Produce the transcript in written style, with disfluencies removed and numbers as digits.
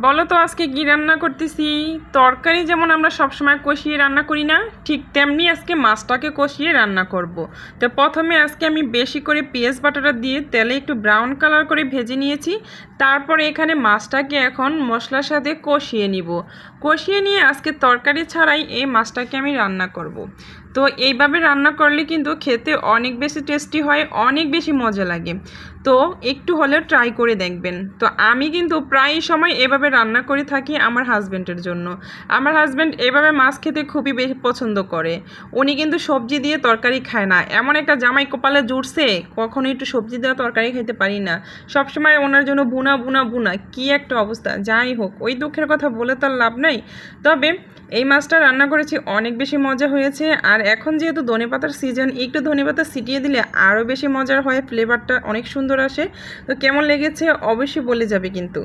বলো তো আজকে কি রান্না করতেছি। তরকারি যেমন আমরা সবসময় কষিয়ে রান্না করি না, ঠিক তেমনি আজকে মাছটাকে কষিয়ে রান্না করব। তো প্রথমে আজকে আমি বেশি করে পেঁয়াজ বাটাটা দিয়ে তেলে একটু ব্রাউন কালার করে ভেজে নিয়েছি। তারপরে এখানে মাছটাকে এখন মশলার সাথে কষিয়ে নিব। কষিয়ে নিয়ে আজকে তরকারি ছাড়াই এই মাছটাকে আমি রান্না করব। তো এইভাবে রান্না করলে কিন্তু খেতে অনেক বেশি টেস্টি হয়, অনেক বেশি মজা লাগে। তো একটু হলেও ট্রাই করে দেখবেন। তো আমি কিন্তু প্রায় সময় এভাবে রান্না করে থাকি আমার হাজব্যান্ডের জন্য। আমার হাজব্যান্ড এভাবে মাছ খেতে খুবই বেশি পছন্দ করে। উনি কিন্তু সবজি দিয়ে তরকারি খায় না, এমন একটা জামাই কপালে জুটছে, কখনো একটু সবজি দেওয়া তরকারি খেতে পারি না। সবসময় ওনার জন্য বুনা বুনা বুনা, কী একটা অবস্থা। যাই হোক, ওই দুঃখের কথা বলে তো আর লাভ নাই। তবে এই মাছটা রান্না করেছি, অনেক বেশি মজা হয়েছে। আর এখন যেহেতু ধনেপাতার সিজন, একটু ধনেপাতা ছিটিয়ে দিলে আরও বেশি মজার হয়, ফ্লেভারটা অনেক সুন্দর আসে। তো কেমন লেগেছে অবশ্যই বলে যাবে কিন্তু।